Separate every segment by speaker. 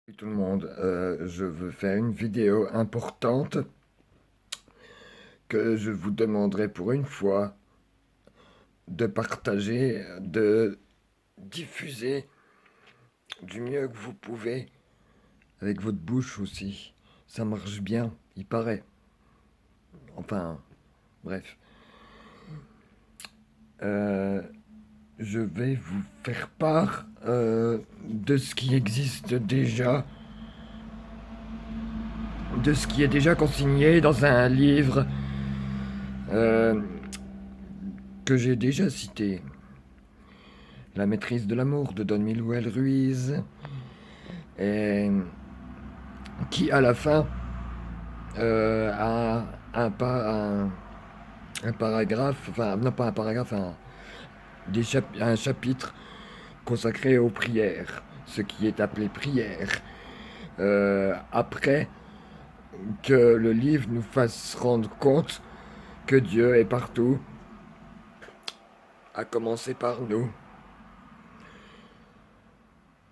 Speaker 1: Salut tout le monde, je veux faire une vidéo importante que je vous demanderai pour une fois de partager, de diffuser du mieux que vous pouvez avec votre bouche aussi. Ça marche bien, il paraît. Enfin, bref. Euh, je vais vous faire part de ce qui existe déjà, de ce qui est déjà consigné dans un livre euh, que j'ai déjà cité. La maîtrise de l'amour de Don Miguel Ruiz, et qui à la fin a un paragraphe, enfin non pas un paragraphe, un chapitre consacré aux prières, ce qui est appelé prière. Après que le livre nous fasse rendre compte que Dieu est partout, à commencer par nous.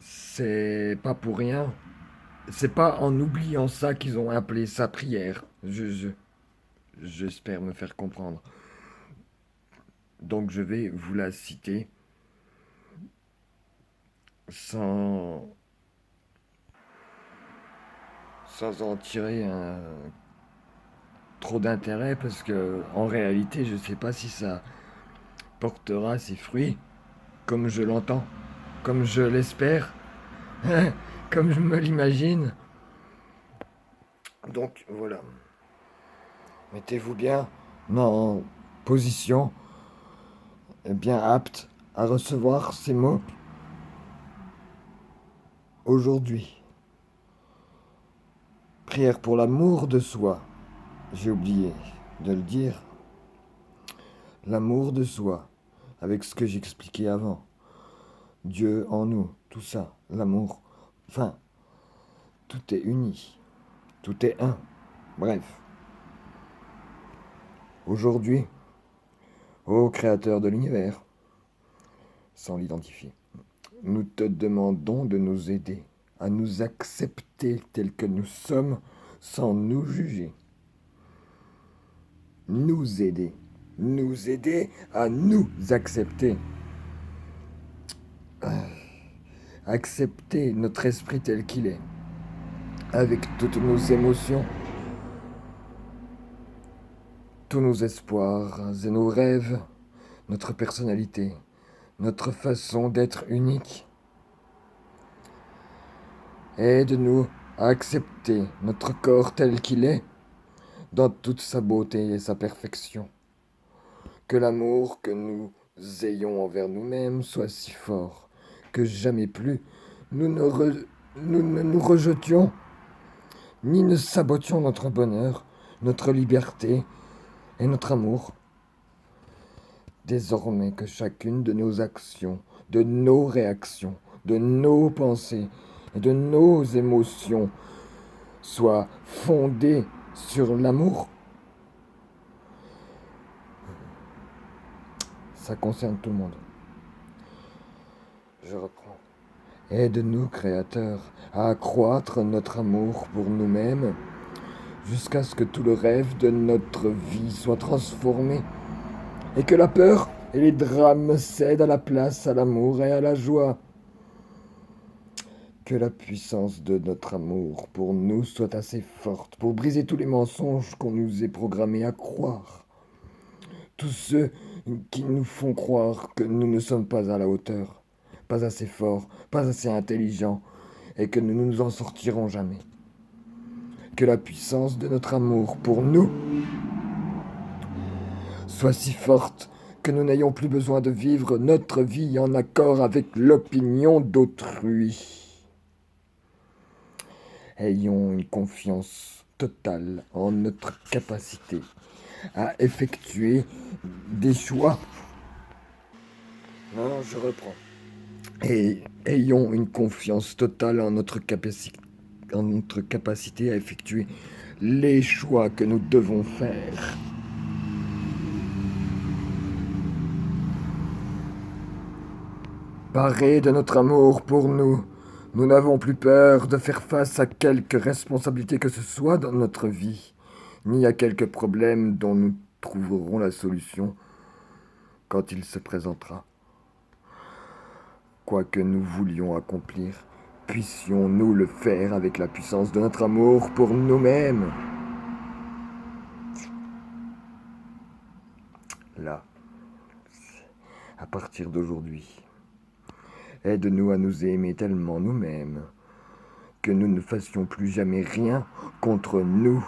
Speaker 1: C'est pas pour rien. C'est pas en oubliant ça qu'ils ont appelé ça prière. J'espère me faire comprendre. Donc je vais vous la citer sans, sans en tirer trop d'intérêt parce que en réalité je ne sais pas si ça portera ses fruits comme je l'entends, comme je l'espère, comme je me l'imagine. Donc voilà, mettez-vous bien en position, bien apte à recevoir ces mots aujourd'hui. Prière pour l'amour de soi. J'ai oublié de le dire. L'amour de soi, avec ce que j'expliquais avant. Dieu en nous, tout ça, l'amour. Enfin, tout est uni, tout est un. Bref, aujourd'hui, ô Créateur de l'univers, sans l'identifier, nous te demandons de nous aider à nous accepter tels que nous sommes sans nous juger. Nous aider à nous accepter. Accepter notre esprit tel qu'il est, avec toutes nos émotions, tous nos espoirs et nos rêves, notre personnalité, notre façon d'être unique. Aide-nous à accepter notre corps tel qu'il est, dans toute sa beauté et sa perfection. Que l'amour que nous ayons envers nous-mêmes soit si fort que jamais plus nous ne nous rejetions, ni ne sabotions notre bonheur, notre liberté et notre amour. Désormais que chacune de nos actions, de nos réactions, de nos pensées et de nos émotions soit fondée sur l'amour, ça concerne tout le monde. Je reprends. Aide-nous, Créateur, à accroître notre amour pour nous-mêmes jusqu'à ce que tout le rêve de notre vie soit transformé et que la peur et les drames cèdent à la place à l'amour et à la joie. Que la puissance de notre amour pour nous soit assez forte pour briser tous les mensonges qu'on nous est programmés à croire. Tous ceux qui nous font croire que nous ne sommes pas à la hauteur, pas assez forts, pas assez intelligents et que nous ne nous en sortirons jamais. Que la puissance de notre amour pour nous soit si forte que nous n'ayons plus besoin de vivre notre vie en accord avec l'opinion d'autrui. Ayons une confiance totale en notre capacité à effectuer des choix. Non, je reprends. Et ayons une confiance totale en notre capacité à effectuer les choix que nous devons faire. Parés de notre amour pour nous, Nous n'avons plus peur de faire face à quelque responsabilité que ce soit dans notre vie, ni à quelque problème dont nous trouverons la solution quand il se présentera. Quoi que nous voulions accomplir, puissions-nous le faire avec la puissance de notre amour pour nous-mêmes. Là, à partir d'aujourd'hui, aide-nous à nous aimer tellement nous-mêmes que nous ne fassions plus jamais rien contre nous.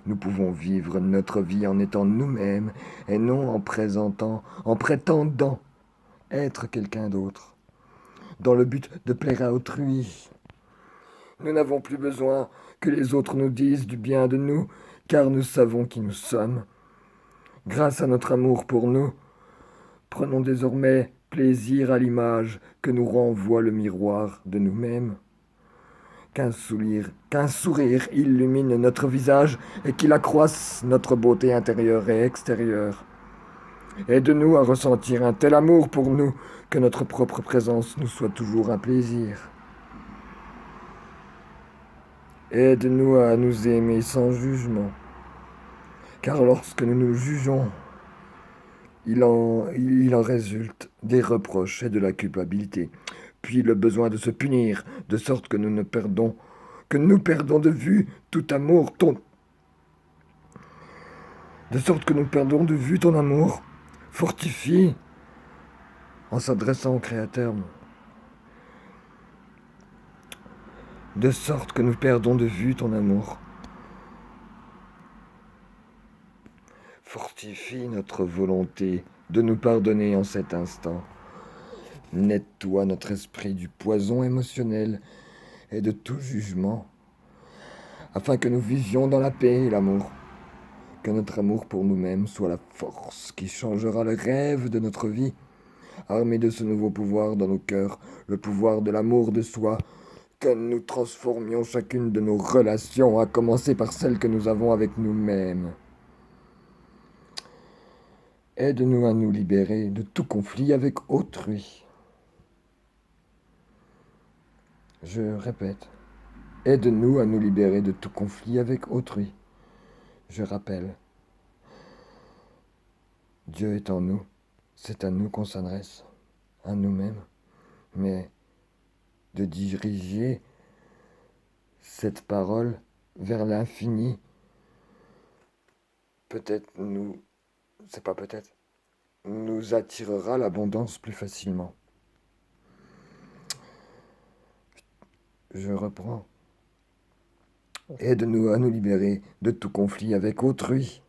Speaker 1: Nous pouvons vivre notre vie en étant nous-mêmes et non en prétendant être quelqu'un d'autre, dans le but de plaire à autrui. Nous n'avons plus besoin que les autres nous disent du bien de nous, car nous savons qui nous sommes. Grâce à notre amour pour nous, prenons désormais plaisir à l'image que nous renvoie le miroir de nous-mêmes. Qu'un sourire illumine notre visage et qu'il accroisse notre beauté intérieure et extérieure. Aide-nous à ressentir un tel amour pour nous que notre propre présence nous soit toujours un plaisir. Aide-nous à nous aimer sans jugement, car lorsque nous nous jugeons, il en résulte des reproches et de la culpabilité, puis le besoin de se punir, de sorte que nous perdons de vue tout amour, de sorte que nous perdons de vue ton amour. Fortifie en s'adressant au Créateur, de sorte que nous perdons de vue ton amour. Fortifie notre volonté de nous pardonner en cet instant. Nettoie notre esprit du poison émotionnel et de tout jugement, afin que nous vivions dans la paix et l'amour. Que notre amour pour nous-mêmes soit la force qui changera le rêve de notre vie, armé de ce nouveau pouvoir dans nos cœurs, le pouvoir de l'amour de soi, que nous transformions chacune de nos relations, à commencer par celle que nous avons avec nous-mêmes. Aide-nous à nous libérer de tout conflit avec autrui. Je répète, aide-nous à nous libérer de tout conflit avec autrui. Je rappelle, Dieu est en nous, c'est à nous qu'on s'adresse, à nous-mêmes, mais de diriger cette parole vers l'infini, nous attirera l'abondance plus facilement. Je reprends. Aide-nous à nous libérer de tout conflit avec autrui.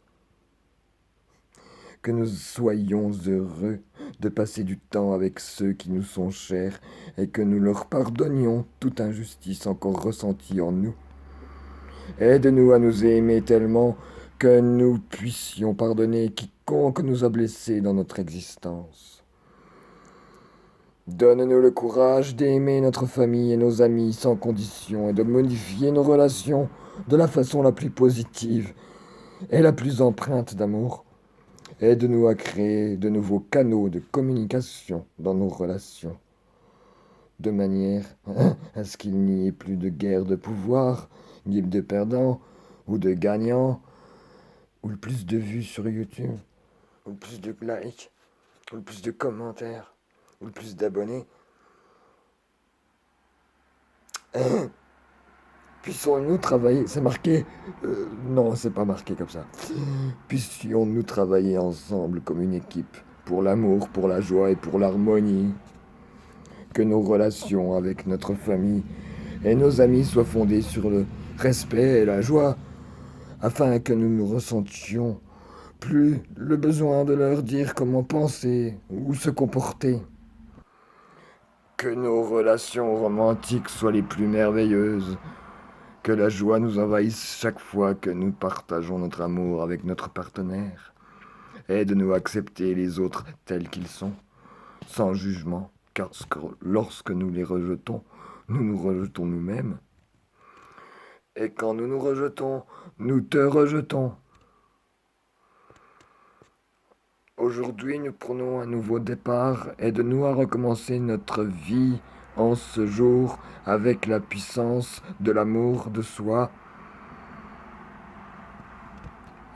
Speaker 1: Que nous soyons heureux de passer du temps avec ceux qui nous sont chers et que nous leur pardonnions toute injustice encore ressentie en nous. Aide-nous à nous aimer tellement que nous puissions pardonner quiconque nous a blessés dans notre existence. Donne-nous le courage d'aimer notre famille et nos amis sans condition et de modifier nos relations de la façon la plus positive et la plus empreinte d'amour. Aide-nous à créer de nouveaux canaux de communication dans nos relations, de manière à ce qu'il n'y ait plus de guerre de pouvoir, ni de perdants ou de gagnants, ou le plus de vues sur YouTube, ou le plus de likes, ou le plus de commentaires, ou le plus d'abonnés. Puissions-nous travailler, c'est marqué, non, c'est pas marqué comme ça. Puissions-nous travailler ensemble comme une équipe, pour l'amour, pour la joie et pour l'harmonie. Que nos relations avec notre famille et nos amis soient fondées sur le respect et la joie, afin que nous ne ressentions plus le besoin de leur dire comment penser ou se comporter. Que nos relations romantiques soient les plus merveilleuses, que la joie nous envahisse chaque fois que nous partageons notre amour avec notre partenaire. Aide-nous à accepter les autres tels qu'ils sont, sans jugement, car lorsque nous les rejetons, nous nous rejetons nous-mêmes. Et quand nous nous rejetons, nous te rejetons. Aujourd'hui, nous prenons un nouveau départ. Aide-nous à recommencer notre vie en ce jour avec la puissance de l'amour de soi.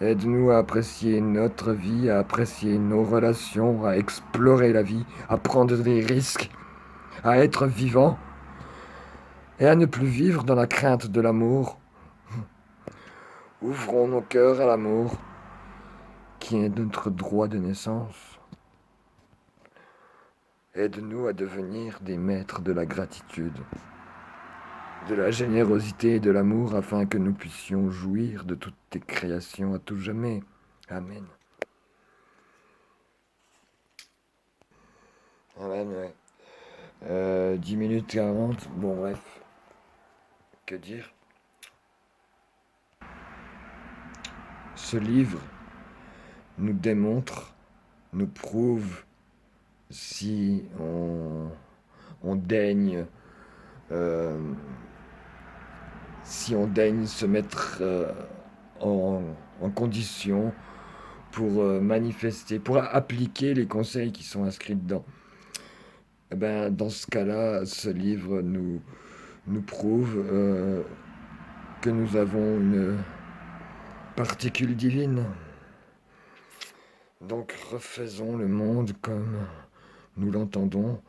Speaker 1: Aide-nous à apprécier notre vie, à apprécier nos relations, à explorer la vie, à prendre des risques, à être vivant et à ne plus vivre dans la crainte de l'amour. Ouvrons nos cœurs à l'amour, qui est notre droit de naissance. Aide-nous à devenir des maîtres de la gratitude, de la générosité et de l'amour, afin que nous puissions jouir de toutes tes créations à tout jamais. Amen. Amen, ouais. 10 minutes 40, bon bref. Que dire? Ce livre nous démontre, nous prouve, si on daigne, euh, si on daigne se mettre en condition pour manifester, pour appliquer les conseils qui sont inscrits dedans. Eh ben, dans ce cas-là, ce livre nous prouve que nous avons une particule divine. Donc refaisons le monde comme nous l'entendons.